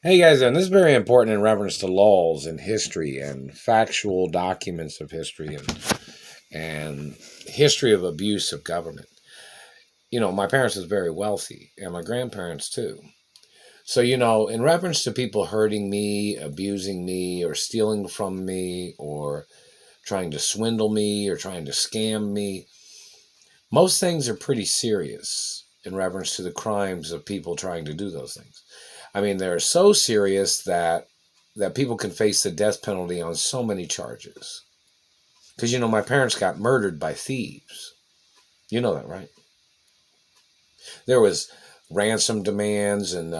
Hey guys, and this is very important in reference to laws and history and factual documents of history and history of abuse of government. My parents was very wealthy, and my grandparents too. So, in reference to people hurting me, abusing me, or stealing from me, or trying to swindle me, or trying to scam me, most things are pretty serious in reference to the crimes of people trying to do those things. I mean, they're so serious that people can face the death penalty on so many charges. Because my parents got murdered by thieves. You know that, right? There was ransom demands and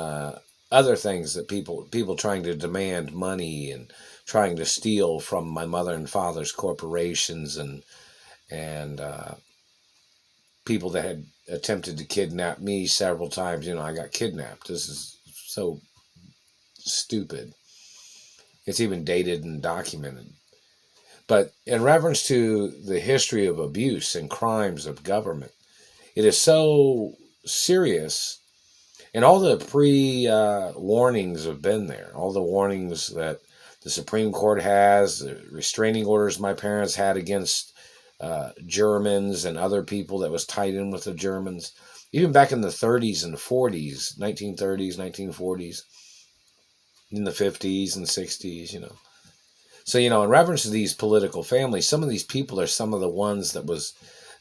other things that people trying to demand money and trying to steal from my mother and father's corporations and people that had attempted to kidnap me several times. I got kidnapped. This is so stupid. It's even dated and documented. But in reference to the history of abuse and crimes of government, it is so serious. And all the warnings have been there. All the warnings that the Supreme Court has, the restraining orders my parents had against Germans and other people that was tied in with the Germans, even back in the 30s and 40s, 1930s, 1940s, in the 50s and 60s. So, in reference to these political families, some of these people are some of the ones that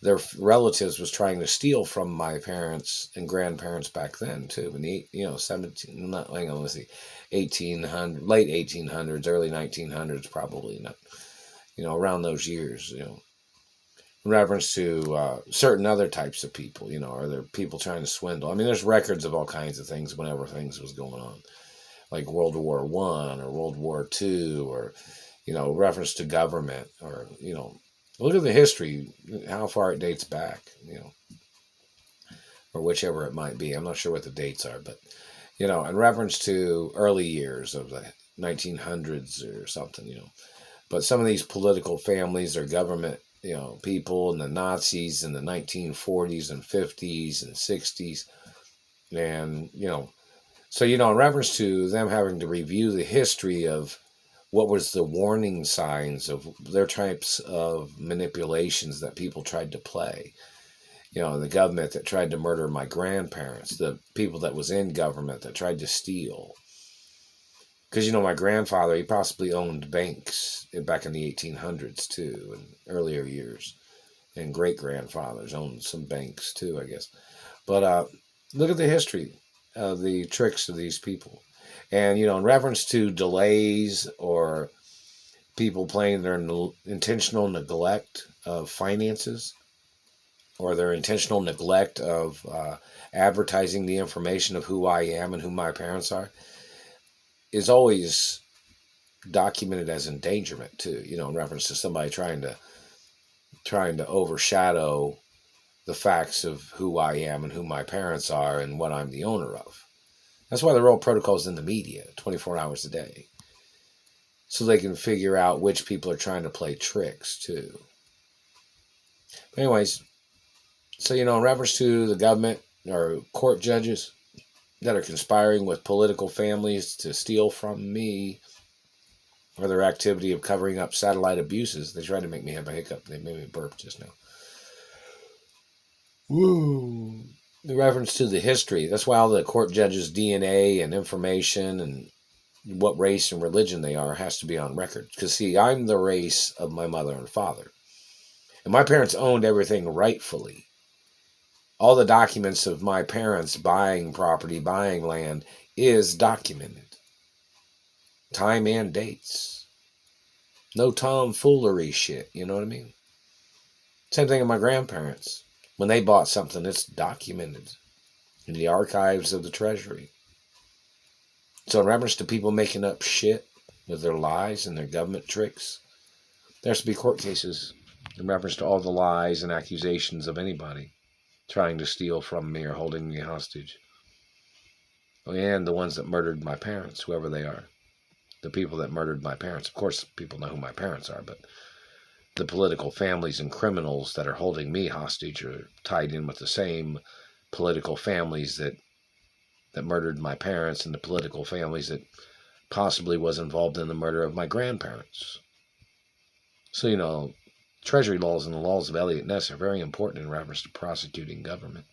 their relatives was trying to steal from my parents and grandparents back then too. In the 17, not hang on, let's see, 1800, late 1800s, early 1900s, probably not. Around those years. In reference to certain other types of people. Are there people trying to swindle? I mean, there's records of all kinds of things whenever things was going on, like World War I or World War II or reference to government or, look at the history, how far it dates back, or whichever it might be. I'm not sure what the dates are, but, in reference to early years of the 1900s or something. But some of these political families or government, people and the Nazis in the 1940s and 50s and 60s. And, so, in reference to them having to review the history of what was the warning signs of their types of manipulations that people tried to play. The government that tried to murder my grandparents, the people that was in government that tried to steal. Because, my grandfather, he possibly owned banks back in the 1800s too, and earlier years. And great-grandfathers owned some banks too, I guess. But look at the history of the tricks of these people. And, in reference to delays or people playing their intentional neglect of finances or their intentional neglect of advertising the information of who I am and who my parents are is always documented as endangerment too, in reference to somebody trying to overshadow the facts of who I am and who my parents are and what I'm the owner of. That's why they're all protocols in the media 24 hours a day. So they can figure out which people are trying to play tricks too. But anyways, so in reference to the government or court judges that are conspiring with political families to steal from me or their activity of covering up satellite abuses, they tried to make me have a hiccup. They made me burp just now. Woo! In reference to the history, that's why all the court judges' DNA and information and what race and religion they are has to be on record. Because, see, I'm the race of my mother and father. And my parents owned everything rightfully. All the documents of my parents buying property, buying land, is documented. Time and dates. No tomfoolery shit, you know what I mean? Same thing with my grandparents. When they bought something, it's documented in the archives of the Treasury. So in reference to people making up shit with their lies and their government tricks, there has to be court cases in reference to all the lies and accusations of anybody trying to steal from me or holding me hostage. And the ones that murdered my parents, whoever they are. The people that murdered my parents. Of course, people know who my parents are, but the political families and criminals that are holding me hostage are tied in with the same political families that that murdered my parents and the political families that possibly was involved in the murder of my grandparents. So, treasury laws and the laws of Eliot Ness are very important in reference to prosecuting government.